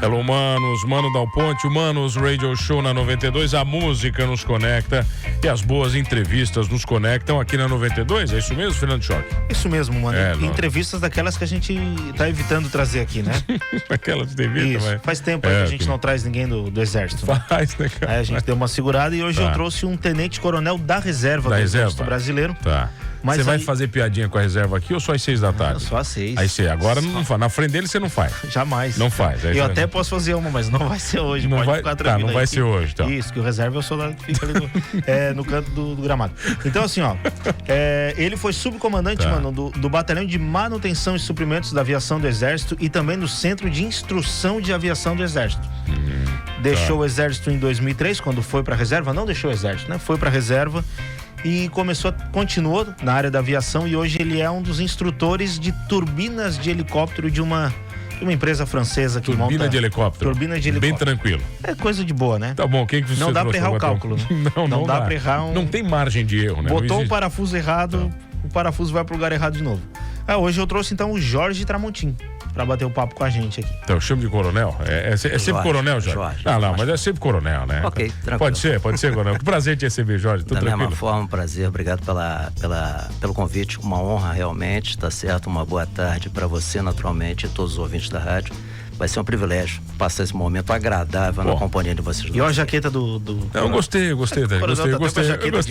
Hello, manos, Mano Dal Ponte, o Manos Radio Show na 92, a música nos conecta e as boas entrevistas nos conectam aqui na 92, é isso mesmo, Fernando Choque? Isso mesmo, mano. Entrevistas daquelas que a gente tá evitando trazer aqui, né? Aquelas de evita, isso. Mas... Faz tempo aí que a gente não traz ninguém do Exército. Faz, né, cara? Aí a gente deu uma segurada e hoje eu trouxe um tenente-coronel da reserva do Exército Brasileiro. Tá. Mas você vai fazer piadinha com a reserva aqui ou só às 6 da tarde? Só às 6. Aí você, agora não faz. Na frente dele você não faz. Jamais. Não faz. Eu até posso fazer uma, mas não vai ser hoje. Não pode vai, ficar tranquilo. não vai ser hoje, então. Isso, que o reserva é o soldado que fica ali no canto do gramado. Então, assim, ó. Ele foi subcomandante, mano, do Batalhão de Manutenção e Suprimentos da Aviação do Exército e também no Centro de Instrução de Aviação do Exército. Deixou o Exército em 2003, quando foi pra reserva. Não deixou o Exército, né? Foi pra reserva. E continuou na área da aviação e hoje ele é um dos instrutores de turbinas de helicóptero de uma empresa francesa que monta... Turbina de helicóptero. Bem tranquilo. É coisa de boa, né? Tá bom, quem que você não dá pra errar o cálculo, né? Não dá pra errar Não tem margem de erro, né? Botou o parafuso errado, o parafuso vai pro lugar errado de novo. Hoje eu trouxe então o Jorge Tramontim pra bater o papo com a gente aqui. Então, chamo de coronel? É sempre coronel, Jorge? Não, mas é sempre coronel, né? Ok, tranquilo. Pode ser, coronel. Que prazer te receber, Jorge. Tudo tranquilo? Da mesma forma, prazer. Obrigado pelo convite. Uma honra, realmente, tá certo? Uma boa tarde pra você, naturalmente, e todos os ouvintes da rádio. Vai ser um privilégio passar esse momento agradável na companhia de vocês. E olha a jaqueta do... Eu gostei.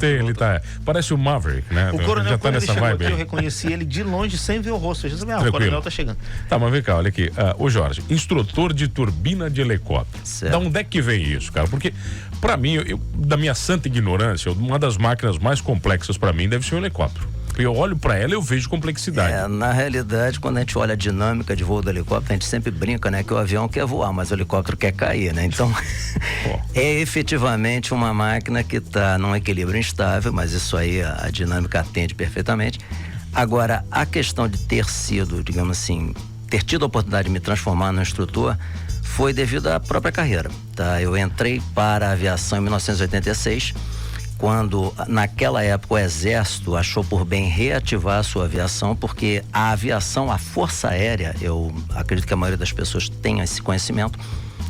Ele tá... Parece o Maverick, né? O coronel, já tá quando nessa ele chegou vibe aqui, eu reconheci ele de longe, sem ver o rosto. Eu disse, o coronel tá chegando. Tá, mas vem cá, olha aqui. O Jorge, instrutor de turbina de helicóptero. Certo. Da onde é que vem isso, cara? Porque, pra mim, da minha santa ignorância, uma das máquinas mais complexas pra mim deve ser um helicóptero. Eu olho pra ela e eu vejo complexidade. Na realidade, quando a gente olha a dinâmica de voo do helicóptero, a gente sempre brinca, né? Que o avião quer voar, mas o helicóptero quer cair, né? Então, é efetivamente uma máquina que está num equilíbrio instável, mas isso aí a dinâmica atende perfeitamente. Agora, a questão de ter sido, digamos assim, ter tido a oportunidade de me transformar no instrutor foi devido à própria carreira, tá? Eu entrei para a aviação em 1986, quando naquela época o Exército achou por bem reativar a sua aviação, porque a aviação, a Força Aérea, eu acredito que a maioria das pessoas tenha esse conhecimento,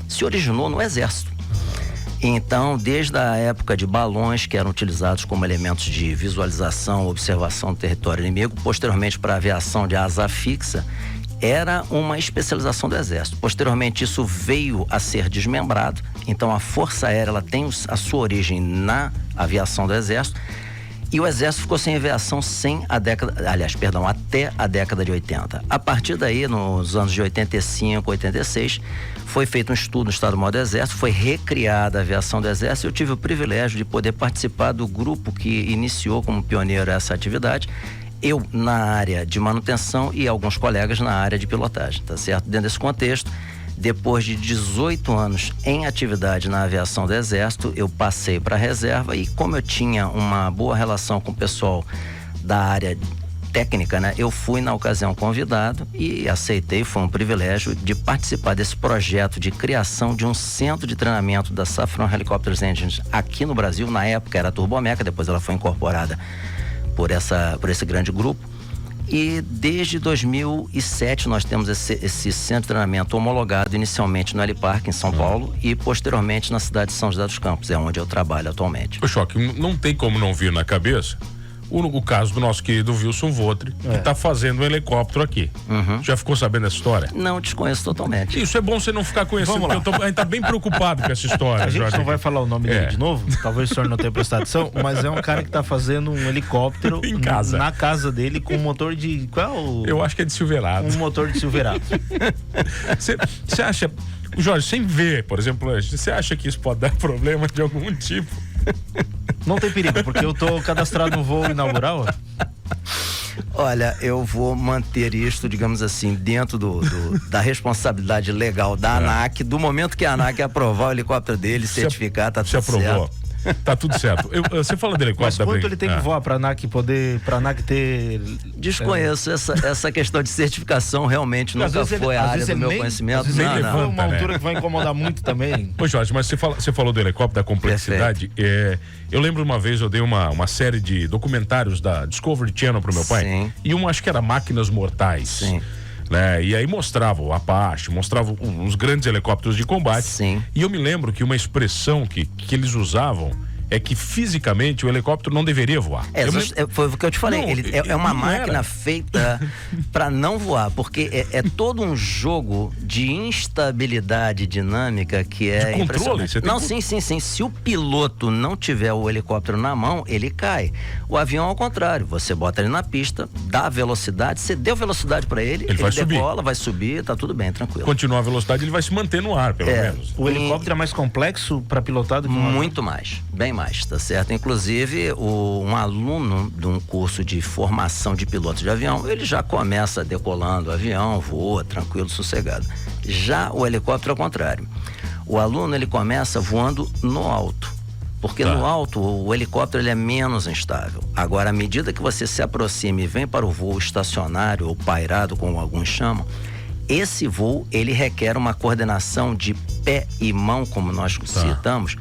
se originou no Exército. Então, desde a época de balões que eram utilizados como elementos de visualização, observação do território inimigo, posteriormente para a aviação de asa fixa, era uma especialização do Exército. Posteriormente, isso veio a ser desmembrado. Então, a Força Aérea ela tem a sua origem na aviação do Exército. E o Exército ficou sem aviação até a década de 80. A partir daí, nos anos de 85, 86, foi feito um estudo no Estado-Maior do Exército, foi recriada a aviação do Exército. Eu tive o privilégio de poder participar do grupo que iniciou como pioneiro essa atividade. Eu na área de manutenção e alguns colegas na área de pilotagem, tá certo? Dentro desse contexto, depois de 18 anos em atividade na aviação do Exército, eu passei para a reserva e como eu tinha uma boa relação com o pessoal da área técnica, né? Eu fui na ocasião convidado e aceitei, foi um privilégio de participar desse projeto de criação de um centro de treinamento da Safran Helicopters Engines aqui no Brasil. Na época era a Turbomeca, depois ela foi incorporada por esse grande grupo. E desde 2007 nós temos esse centro de treinamento homologado inicialmente no Helipark em São Paulo e posteriormente na cidade de São José dos Campos, é onde eu trabalho atualmente. O Choque, não tem como não vir na cabeça o caso do nosso querido Wilson Votri, que está fazendo um helicóptero aqui. Já ficou sabendo dessa história? Não, desconheço totalmente. Isso é bom você não ficar conhecendo, porque a gente tá bem preocupado com essa história. A gente não vai falar o nome dele de novo, talvez o senhor não tenha prestado atenção, mas é um cara que está fazendo um helicóptero em casa. Na casa dele com um motor de... Qual? Eu acho que é de Silverado. Um motor de Silverado. Você acha... Jorge, sem ver, por exemplo, você acha que isso pode dar problema de algum tipo? Não tem perigo, porque eu tô cadastrado no voo inaugural. Olha, eu vou manter isto, digamos assim, dentro da responsabilidade legal da ANAC. Do momento que a ANAC aprovar o helicóptero dele, certificar, tá tudo certo. Tá tudo certo. Você fala do helicóptero. Mas quanto ele tem que voar pra ANAC ter... Desconheço essa questão de certificação, realmente nunca foi a área do meu conhecimento. Às vezes não. Foi uma altura que vai incomodar muito também. Ô Jorge, mas você falou do helicóptero, da complexidade. Eu lembro uma vez, eu dei uma série de documentários da Discovery Channel pro meu pai. Sim. E acho que era Máquinas Mortais. Sim. né? E aí mostrava o Apache, mostrava os grandes helicópteros de combate. Sim. E eu me lembro que uma expressão que eles usavam é que fisicamente o helicóptero não deveria voar. Foi o que eu te falei. Não, Ele é uma máquina era feita para não voar, porque é todo um jogo de instabilidade dinâmica que é de controle. Não, sim. Se o piloto não tiver o helicóptero na mão, ele cai. O avião, ao contrário, você bota ele na pista, dá velocidade, você deu velocidade para ele vai decola, subir. vai subir, tá tudo bem, tranquilo. Continuar a velocidade, ele vai se manter no ar, pelo menos. O helicóptero é mais complexo para pilotar do que muito mais, bem mais, tá certo? Inclusive, um aluno de um curso de formação de piloto de avião, ele já começa decolando o avião, voa tranquilo, sossegado. Já o helicóptero, ao contrário. O aluno, ele começa voando no alto. Porque no alto, o helicóptero ele é menos instável. Agora, à medida que você se aproxima e vem para o voo estacionário ou pairado, como alguns chamam, esse voo, ele requer uma coordenação de pé e mão, como nós citamos,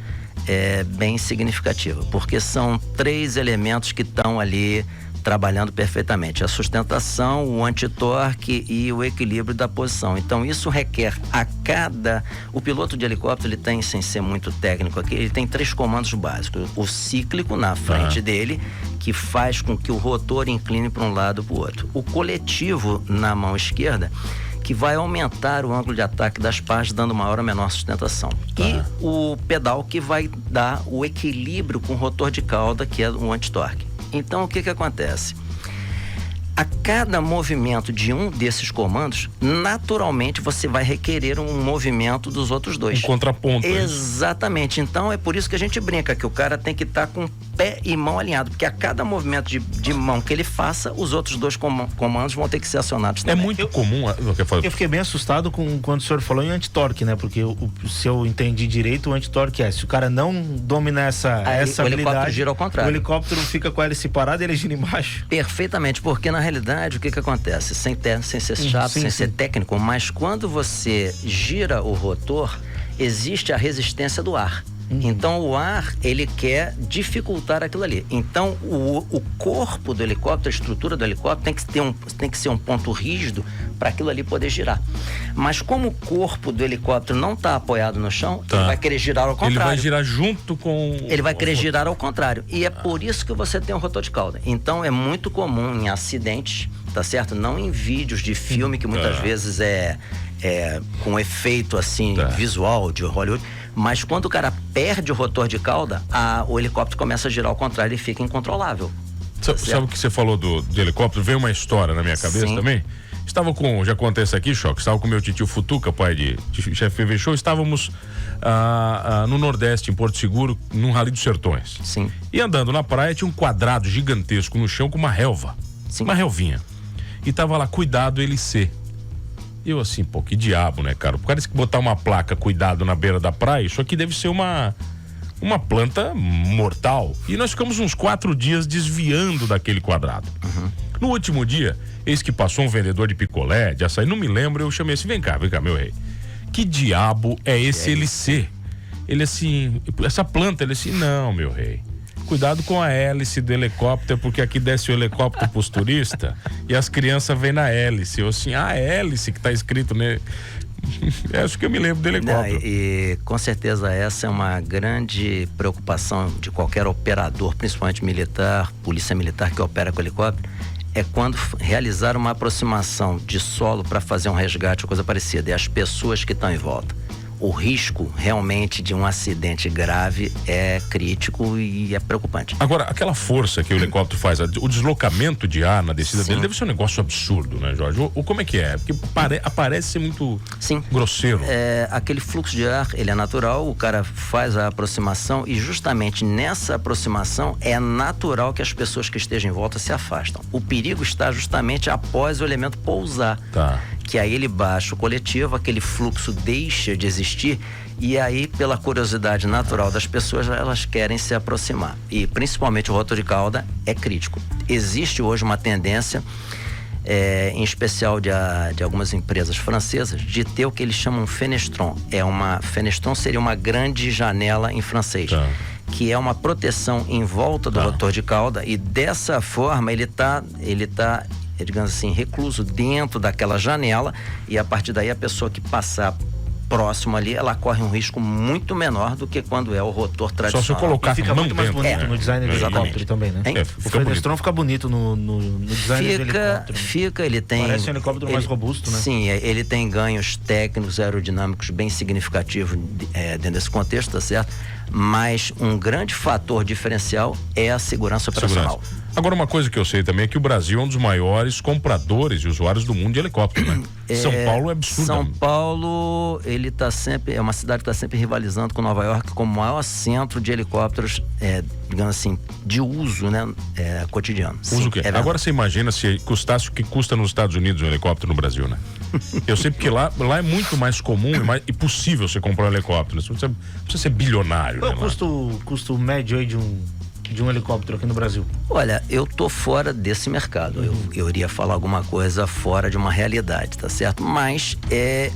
bem significativa, porque são 3 elementos que estão ali trabalhando perfeitamente: a sustentação, o antitorque e o equilíbrio da posição. Então isso requer o piloto de helicóptero, ele tem, sem ser muito técnico aqui, ele tem 3 comandos básicos: o cíclico na frente dele, que faz com que o rotor incline para um lado ou para o outro; o coletivo na mão esquerda, que vai aumentar o ângulo de ataque das partes, dando maior ou menor sustentação. E o pedal, que vai dar o equilíbrio com o rotor de cauda, que é o antitorque. Então, o que acontece? A cada movimento de um desses comandos, naturalmente você vai requerer um movimento dos outros 2. Um contraponto. Exatamente. Então é por isso que a gente brinca que o cara tem que estar com pé e mão alinhado, porque a cada movimento de mão que ele faça, os outros 2 comandos vão ter que ser acionados também. É muito comum. Eu fiquei bem assustado quando o senhor falou em antitorque, né? Porque se eu entendi direito, o antitorque se o cara não dominar essa habilidade, o helicóptero gira ao contrário. O helicóptero fica com a hélice parada e ele gira embaixo. Perfeitamente, porque na realidade o que acontece? Sem ser chato, sem ser técnico, mas quando você gira o rotor, existe a resistência do ar. Então o ar, ele quer dificultar aquilo ali. Então o corpo do helicóptero, a estrutura do helicóptero tem que ser um ponto rígido para aquilo ali poder girar. Mas como o corpo do helicóptero não está apoiado no chão, ele vai querer girar ao contrário. Ele vai girar junto com... Ele vai querer girar ao contrário. E é por isso que você tem um rotor de cauda. Então é muito comum em acidentes, tá certo? Não em vídeos de filme, que muitas vezes é com efeito assim visual de Hollywood. Mas quando o cara perde o rotor de cauda, o helicóptero começa a girar ao contrário e fica incontrolável. Sabe o que você falou de helicóptero? Veio uma história na minha cabeça também. Já contei isso aqui, Choque. Estava com meu tio Futuca, pai de chefe PV Show. Estávamos no Nordeste, em Porto Seguro, num Rally dos Sertões. Sim. E andando na praia, tinha um quadrado gigantesco no chão com uma relva. Sim. Uma relvinha. E tava lá, cuidado LC. Eu assim, que diabo, né, cara? O cara disse que botar uma placa, cuidado, na beira da praia, isso aqui deve ser uma planta mortal. E nós ficamos uns 4 dias desviando daquele quadrado. No último dia, eis que passou um vendedor de picolé, de açaí, não me lembro, eu chamei assim: vem cá, meu rei. Que diabo é esse LC? Ele assim, essa planta, ele assim: não, meu rei. Cuidado com a hélice do helicóptero, porque aqui desce o helicóptero pros turistas e as crianças vêm na hélice. Eu assim, a hélice que tá escrito nele. Acho que eu me lembro do helicóptero. E com certeza essa é uma grande preocupação de qualquer operador, principalmente militar, polícia militar que opera com helicóptero, é quando realizar uma aproximação de solo para fazer um resgate ou coisa parecida, e as pessoas que estão em volta. O risco realmente de um acidente grave é crítico e é preocupante. Agora, aquela força que o helicóptero faz, o deslocamento de ar na descida dele deve ser um negócio absurdo, né, Jorge? Ou como é que é? Porque parece ser muito grosseiro. Aquele fluxo de ar, ele é natural, o cara faz a aproximação e justamente nessa aproximação é natural que as pessoas que estejam em volta se afastam. O perigo está justamente após o elemento pousar. Que aí ele baixa o coletivo, aquele fluxo deixa de existir e aí, pela curiosidade natural das pessoas, elas querem se aproximar. E principalmente o rotor de cauda é crítico. Existe hoje uma tendência, em especial de algumas empresas francesas, de ter o que eles chamam fenestron. Fenestron seria uma grande janela em francês. Que é uma proteção em volta do rotor de cauda, e dessa forma ele tá digamos assim, recluso dentro daquela janela, e a partir daí a pessoa que passar próximo ali, ela corre um risco muito menor do que quando é o rotor tradicional. Só se eu colocar, fica muito mais bonito no design do helicóptero também, né? O Fredestron fica bonito no design do helicóptero. Fica, ele tem... Parece um helicóptero mais robusto, né? Sim, ele tem ganhos técnicos, aerodinâmicos bem significativos dentro desse contexto, tá certo? Mas um grande fator diferencial é a segurança operacional. Agora, uma coisa que eu sei também é que o Brasil é um dos maiores compradores e usuários do mundo de helicóptero, né? São Paulo é absurdo. São Paulo, ele tá sempre, é uma cidade que está sempre rivalizando com Nova York como o maior centro de helicópteros, digamos assim, de uso, né, cotidiano. Uso o quê? Agora você imagina se custasse o que custa nos Estados Unidos um helicóptero no Brasil, né? Eu sei porque lá é muito mais comum e possível você comprar um helicóptero. Você precisa ser bilionário. Qual é o custo médio aí de um helicóptero aqui no Brasil? Olha, eu tô fora desse mercado. Eu iria falar alguma coisa fora de uma realidade, tá certo? Mas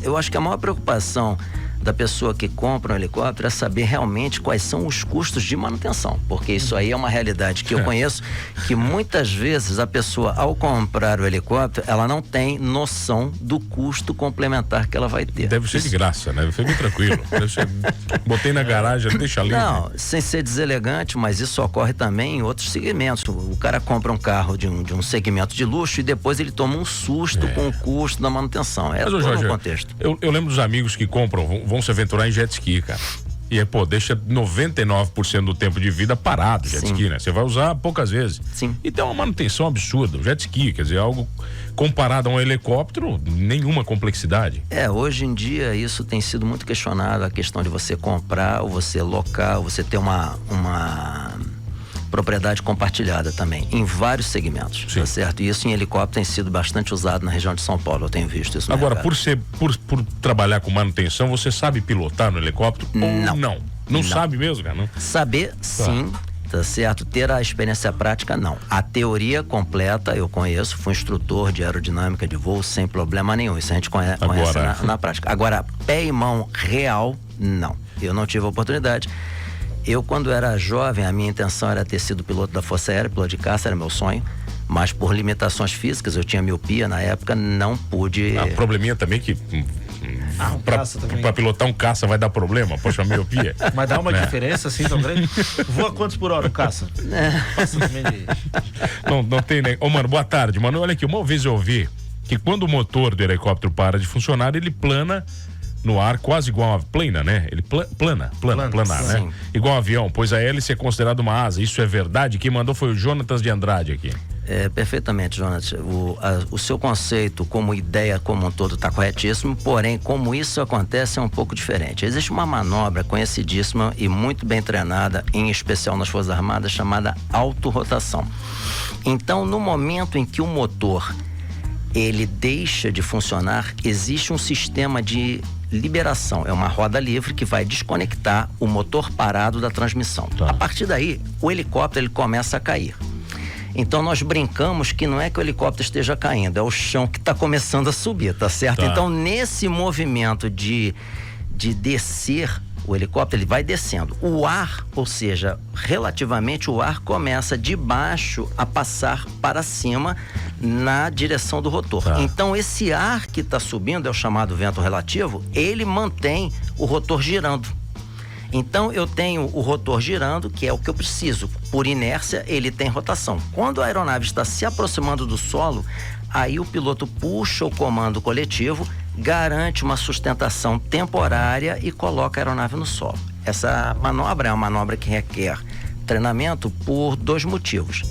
eu acho que a maior preocupação da pessoa que compra um helicóptero é saber realmente quais são os custos de manutenção, porque isso aí é uma realidade que eu conheço, que muitas vezes a pessoa, ao comprar o helicóptero, ela não tem noção do custo complementar que ela vai ter. Deve ser de graça, né? Foi bem tranquilo. Botei na garagem, deixa ali. Não, sem ser deselegante, mas isso ocorre também em outros segmentos. O cara compra um carro de um segmento de luxo e depois ele toma um susto com o custo da manutenção. Mas, Jorge, contexto. Eu lembro dos amigos que compram, vão se aventurar em jet ski, cara. E aí, deixa 99% do tempo de vida parado o jet ski, né? Você vai usar poucas vezes. Sim. E tem uma manutenção absurda. O jet ski, quer dizer, algo comparado a um helicóptero, nenhuma complexidade. Hoje em dia isso tem sido muito questionado, a questão de você comprar ou você locar, ou você ter uma propriedade compartilhada também, em vários segmentos, tá certo? E isso em helicóptero tem sido bastante usado na região de São Paulo, eu tenho visto isso. Agora, por trabalhar com manutenção, você sabe pilotar no helicóptero? Ou não? Não sabe mesmo, cara? Não? Saber, sim, tá certo? Ter a experiência prática, não. A teoria completa eu conheço, fui instrutor de aerodinâmica de voo sem problema nenhum, isso a gente conhece na prática. Agora, pé e mão real, não. Eu não tive a oportunidade. Eu, quando era jovem, a minha intenção era ter sido piloto da Força Aérea, piloto de caça, era meu sonho. Mas por limitações físicas, eu tinha miopia na época, não pude... probleminha também que... Pra pilotar um caça vai dar problema, poxa, miopia. Mas dá uma diferença assim tão grande? Voa quantos por hora o caça? Passa também de... Não tem nem... Mano, boa tarde, mano. Olha aqui, uma vez eu ouvi que quando o motor do helicóptero para de funcionar, ele plana no ar, quase igual a plana, né? Ele planar, né? Igual um avião, pois a hélice é considerada uma asa. Isso é verdade? Quem mandou foi o Jonatas de Andrade aqui. Perfeitamente, Jonatas. O seu conceito como ideia como um todo está corretíssimo, porém, como isso acontece é um pouco diferente. Existe uma manobra conhecidíssima e muito bem treinada, em especial nas Forças Armadas, chamada autorrotação. Então, no momento em que o motor ele deixa de funcionar, existe um sistema de liberação, é uma roda livre que vai desconectar o motor parado da transmissão. A partir daí, o helicóptero ele começa a cair. Então nós brincamos que não é que o helicóptero esteja caindo, é o chão que está começando a subir, tá certo? Então nesse movimento de descer, o helicóptero ele vai descendo. O ar, ou seja, relativamente o ar começa de baixo a passar para cima na direção do rotor. Então esse ar que está subindo, é o chamado vento relativo, ele mantém o rotor girando. Então eu tenho o rotor girando, que é o que eu preciso. Por inércia, ele tem rotação. Quando a aeronave está se aproximando do solo, aí o piloto puxa o comando coletivo, garante uma sustentação temporária e coloca a aeronave no solo. Essa manobra é uma manobra que requer treinamento por dois motivos.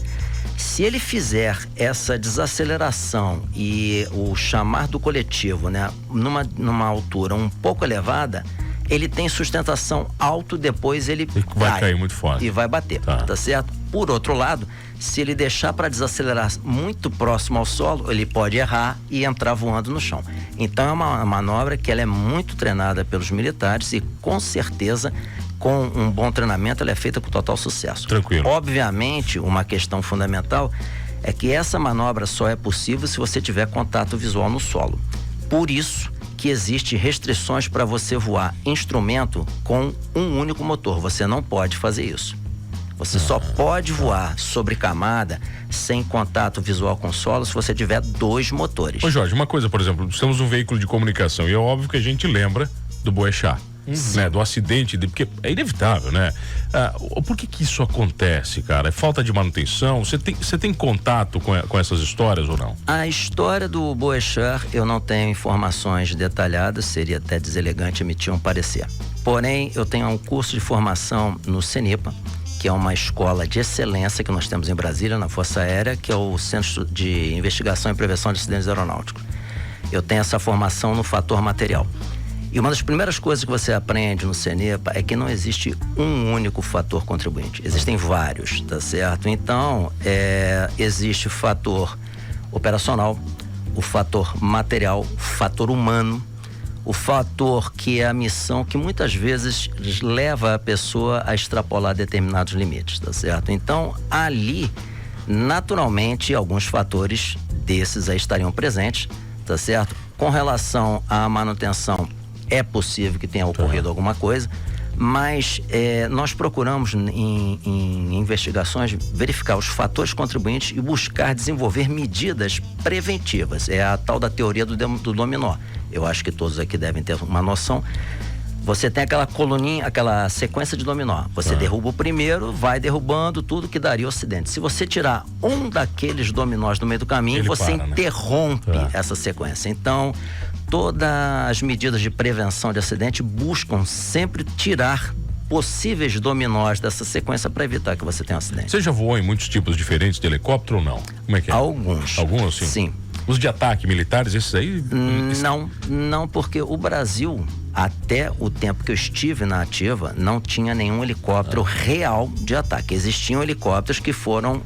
Se ele fizer essa desaceleração e o chamar do coletivo, né, numa altura um pouco elevada, ele tem sustentação alto, depois ele vai cair muito forte e vai bater, tá certo? Por outro lado, se ele deixar para desacelerar muito próximo ao solo, ele pode errar e entrar voando no chão. Então é uma manobra que ela é muito treinada pelos militares e com certeza com um bom treinamento ela é feita com total sucesso. Tranquilo. Obviamente, uma questão fundamental é que essa manobra só é possível se você tiver contato visual no solo. Por isso que existe restrições para você voar instrumento com um único motor. Você não pode fazer isso. Você só pode voar sobre camada sem contato visual com o solo se você tiver 2 motores. Ô Jorge, uma coisa, por exemplo, temos um veículo de comunicação e é óbvio que a gente lembra do Boechat. Né, do acidente, porque é inevitável, né? Por que isso acontece, cara? É falta de manutenção? Você tem contato com essas histórias ou não? A história do Boechat, eu não tenho informações detalhadas, seria até deselegante emitir um parecer. Porém, eu tenho um curso de formação no CENIPA, que é uma escola de excelência que nós temos em Brasília, na Força Aérea, que é o Centro de Investigação e Prevenção de Acidentes Aeronáuticos. Eu tenho essa formação no fator material. E uma das primeiras coisas que você aprende no CENIPA é que não existe um único fator contribuinte. Existem vários, tá certo? Então, existe o fator operacional, o fator material, o fator humano, o fator que é a missão que muitas vezes leva a pessoa a extrapolar determinados limites, tá certo? Então, ali, naturalmente, alguns fatores desses aí estariam presentes, tá certo? Com relação à manutenção, é possível que tenha ocorrido alguma coisa, mas nós procuramos em investigações verificar os fatores contribuintes e buscar desenvolver medidas preventivas. É a tal da teoria do dominó. Eu acho que todos aqui devem ter uma noção. Você tem aquela coluninha, aquela sequência de dominó. Você derruba o primeiro, vai derrubando tudo que daria o acidente. Se você tirar um daqueles dominós no meio do caminho, você interrompe essa sequência. Então, todas as medidas de prevenção de acidente buscam sempre tirar possíveis dominós dessa sequência para evitar que você tenha um acidente. Você já voou em muitos tipos diferentes de helicóptero ou não? Como é que é? Alguns. Alguns, sim? Sim. Os de ataque militares, esses aí? Não, porque o Brasil, até o tempo que eu estive na ativa, não tinha nenhum helicóptero real de ataque. Existiam helicópteros que foram,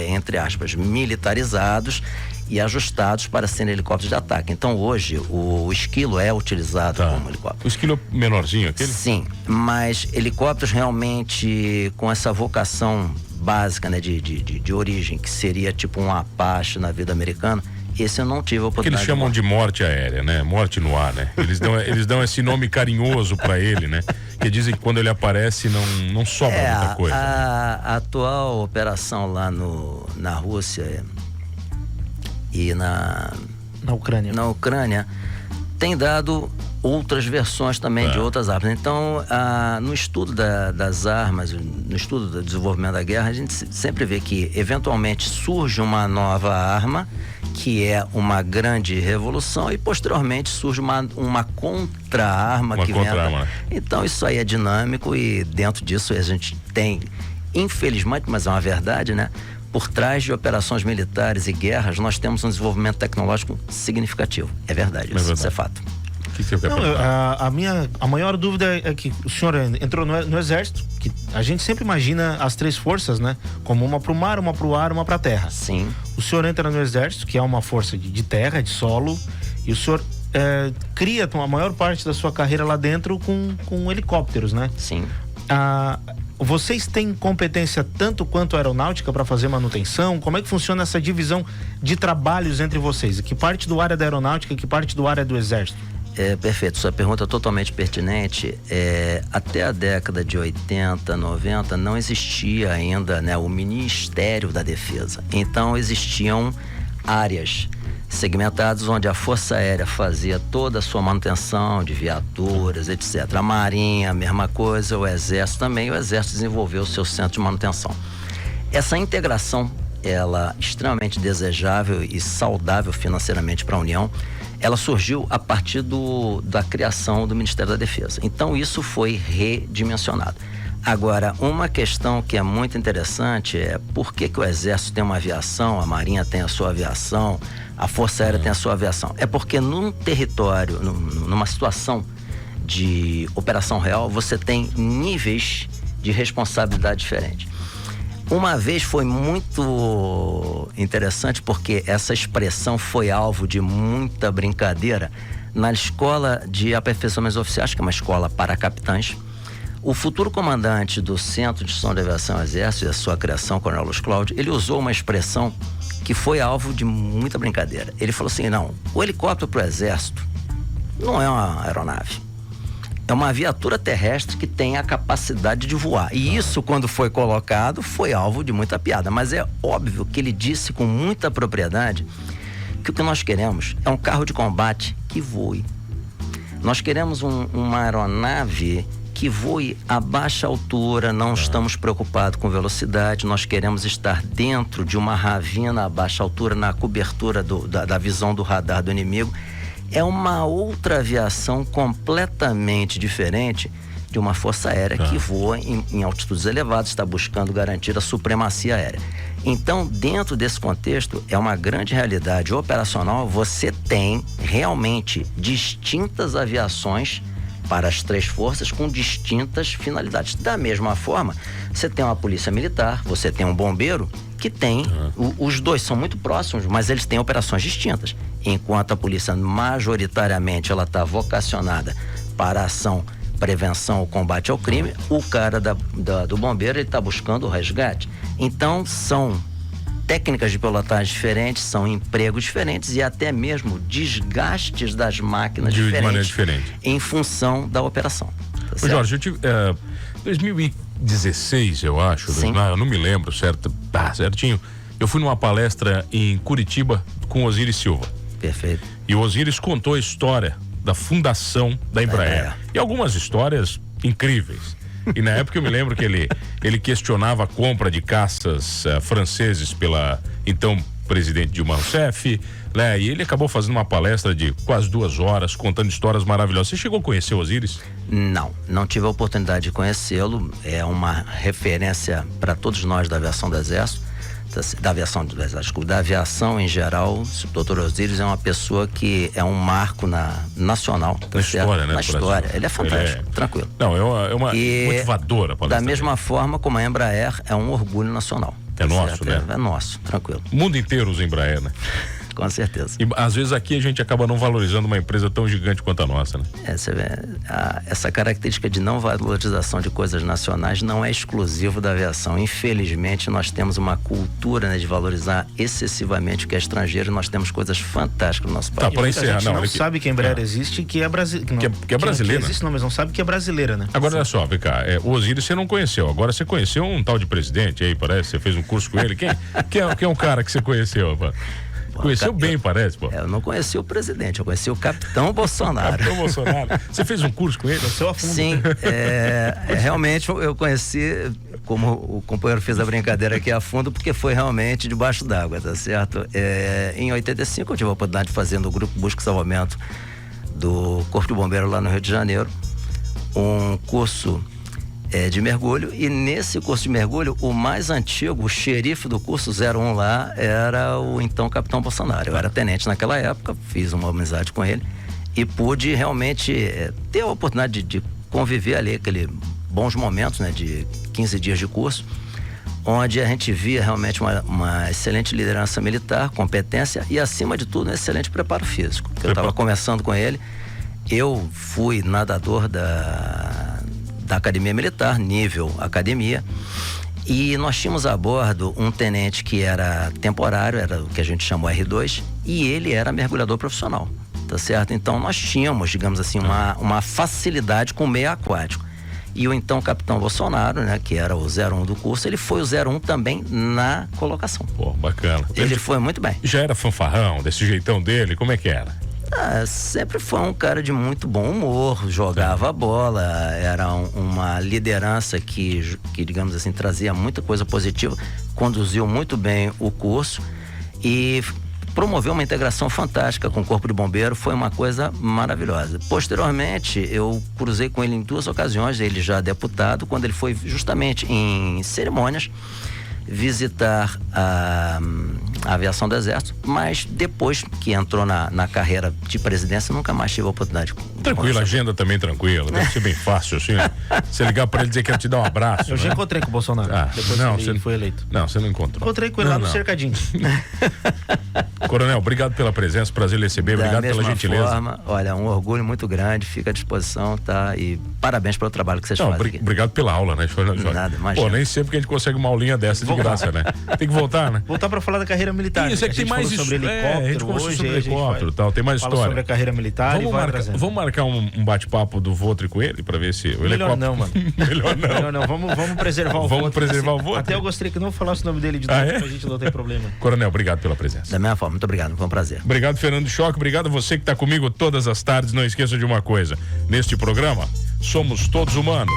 entre aspas, militarizados e ajustados para serem helicópteros de ataque. Então hoje o Esquilo é utilizado como helicóptero. O Esquilo menorzinho, aquele? Sim, mas helicópteros realmente com essa vocação básica, né, de origem, que seria tipo um Apache na vida americana, esse eu não tive a oportunidade. Que eles chamam de morte aérea, né? Morte no ar, né? Eles dão esse nome carinhoso para ele, né? Que dizem que quando ele aparece não sobra muita coisa. A atual operação lá na Rússia e na Ucrânia tem dado outras versões também de outras armas. Então, no estudo das armas, no estudo do desenvolvimento da guerra, a gente sempre vê que eventualmente surge uma nova arma que é uma grande revolução e posteriormente surge uma contra-arma que vem. Então isso aí é dinâmico e dentro disso a gente tem, infelizmente, mas é uma verdade, né? Por trás de operações militares e guerras, nós temos um desenvolvimento tecnológico significativo. É verdade, isso é fato. A maior dúvida é que o senhor entrou no Exército, que a gente sempre imagina as 3 forças, né? Como uma para o mar, uma para o ar, uma para a terra. Sim. O senhor entra no Exército, que é uma força de terra, de solo, e o senhor cria a maior parte da sua carreira lá dentro com helicópteros, né? Sim. Vocês têm competência tanto quanto a aeronáutica para fazer manutenção? Como é que funciona essa divisão de trabalhos entre vocês? Que parte do área da aeronáutica e que parte do área do Exército? Perfeito, sua pergunta é totalmente pertinente. Até a década de 80, 90, não existia ainda, né, o Ministério da Defesa. Então existiam áreas segmentadas onde a Força Aérea fazia toda a sua manutenção de viaturas, etc. A Marinha, a mesma coisa, o Exército também. O Exército desenvolveu o seu centro de manutenção. Essa integração, ela é extremamente desejável e saudável financeiramente para a União. Ela surgiu a partir da criação do Ministério da Defesa. Então isso foi redimensionado. Agora, uma questão que é muito interessante é por que o Exército tem uma aviação, a Marinha tem a sua aviação, a Força Aérea tem a sua aviação. É porque num território, numa situação de operação real, você tem níveis de responsabilidade diferentes. Uma vez foi muito interessante porque essa expressão foi alvo de muita brincadeira na escola de aperfeiçoamentos oficiais, que é uma escola para capitães. O futuro comandante do Centro de Instrução de Aviação Exército e a sua criação, Coronel Luiz Cláudio, ele usou uma expressão que foi alvo de muita brincadeira. Ele falou assim, não, o helicóptero para o Exército não é uma aeronave. É uma viatura terrestre que tem a capacidade de voar. E isso, quando foi colocado, foi alvo de muita piada. Mas é óbvio que ele disse com muita propriedade que o que nós queremos é um carro de combate que voe. Nós queremos uma aeronave que voe a baixa altura, não estamos preocupados com velocidade, nós queremos estar dentro de uma ravina a baixa altura, na cobertura da visão do radar do inimigo. É uma outra aviação completamente diferente de uma força aérea que voa em altitudes elevadas, está buscando garantir a supremacia aérea. Então, dentro desse contexto, é uma grande realidade operacional. Você tem realmente distintas aviações para as três forças com distintas finalidades. Da mesma forma, você tem uma polícia militar, você tem um bombeiro que tem, os dois são muito próximos, mas eles têm operações distintas. Enquanto a polícia majoritariamente ela está vocacionada para a ação, prevenção ou combate ao crime, o cara do bombeiro ele está buscando o resgate. Então são técnicas de pilotagem diferentes, são empregos diferentes e até mesmo desgastes das máquinas de diferentes, maneira diferente, em função da operação. Tá Ô Jorge, eu tive 2016, eu acho, eu não me lembro certinho. Eu fui numa palestra em Curitiba com Osiris Silva. Perfeito. E o Osiris contou a história da fundação da Embraer. E algumas histórias incríveis. E na época eu me lembro que ele questionava a compra de caças franceses pela então presidente Dilma Rousseff, né? E ele acabou fazendo uma palestra de quase 2 horas, contando histórias maravilhosas. Você chegou a conhecer o Osiris? Não tive a oportunidade de conhecê-lo. É uma referência para todos nós da aviação do Exército, da aviação em geral. O Dr. Osiris é uma pessoa que é um marco nacional. Na história, né? Na história. Ele é fantástico, tranquilo. Não, é uma motivadora palestra. Da mesma forma como a Embraer é um orgulho nacional. É nosso, né? É nosso, tranquilo. O mundo inteiro usa Embraer, né? Com certeza. E às vezes aqui a gente acaba não valorizando uma empresa tão gigante quanto a nossa, né? Você vê, essa característica de não valorização de coisas nacionais não é exclusivo da aviação. Infelizmente, nós temos uma cultura, né, de valorizar excessivamente o que é estrangeiro, e nós temos coisas fantásticas no nosso país. Tá, para encerrar, não sabe que a Embraer existe, que é brasileira. Que é brasileira. Que existe, não, mas não sabe que é brasileira, né? Agora, olha só, vem cá, o Osiris você não conheceu, agora você conheceu um tal de presidente aí, parece, você fez um curso com ele. Quem é um cara que você conheceu, rapaz? Conheceu bem, parece, pô. Eu não conheci o presidente, eu conheci o capitão Bolsonaro. Capitão Bolsonaro. Você fez um curso com ele? Sim, realmente eu conheci, como o companheiro fez a brincadeira aqui a fundo, porque foi realmente debaixo d'água, tá certo? Em 85 eu tive a oportunidade de fazer no Grupo Busca e Salvamento do Corpo de Bombeiro lá no Rio de Janeiro, um curso de mergulho, e nesse curso de mergulho, o mais antigo, o xerife do curso 01 lá, era o então capitão Bolsonaro. Eu era tenente naquela época, fiz uma amizade com ele e pude realmente ter a oportunidade de conviver ali, aqueles bons momentos, né, de 15 dias de curso, onde a gente via realmente uma excelente liderança militar, competência e, acima de tudo, um excelente preparo físico. Eu estava conversando com ele, eu fui nadador da Academia Militar, nível academia, e nós tínhamos a bordo um tenente que era temporário, era o que a gente chamou R2, e ele era mergulhador profissional, tá certo? Então nós tínhamos, digamos assim, uma facilidade com o meio aquático. E o então capitão Bolsonaro, né, que era o 01 do curso, ele foi o 01 também na colocação. Pô, bacana. Ele foi muito bem. Já era fanfarrão, desse jeitão dele, como é que era? Sempre foi um cara de muito bom humor, jogava bola, era uma liderança que, digamos assim, trazia muita coisa positiva, conduziu muito bem o curso e promoveu uma integração fantástica com o Corpo de Bombeiro, foi uma coisa maravilhosa. Posteriormente, eu cruzei com ele em 2 ocasiões, ele já deputado, quando ele foi justamente em cerimônias visitar a aviação do Exército, mas depois que entrou na carreira de presidência, nunca mais tive a oportunidade. Tranquilo, a agenda também tranquila, deve ser bem fácil, assim. Você ligar pra ele e dizer que ia te dar um abraço. Eu já encontrei com o Bolsonaro, depois que ele foi eleito. Não, você não encontrou. Encontrei com ele lá no cercadinho. Coronel, obrigado pela presença, prazer receber, obrigado pela gentileza. Forma, olha, um orgulho muito grande, fica à disposição, tá? E parabéns pelo trabalho que vocês fazem aqui. Obrigado pela aula, né? Nada, imagina. Pô, nem sempre que a gente consegue uma aulinha dessa de graça, né? Tem que voltar, né? Voltar pra falar da carreira militar. Isso, é que tem mais sobre helicóptero, a gente conversou sobre helicóptero e tal, tem mais fala história. Sobre a carreira militar vamos marcar marcar um bate-papo do Votri com ele pra ver se o Melhor helicóptero... não, mano. Melhor não. Melhor não. Vamos preservar o Vamos Votri. preservar o Votri. Até eu gostaria que não falasse o nome dele de novo, pra gente não ter problema. Coronel, obrigado pela presença. Da mesma forma, muito obrigado, foi um prazer. Obrigado, Fernando Choque. Obrigado a você que está comigo todas as tardes. Não esqueça de uma coisa: neste programa, somos todos humanos.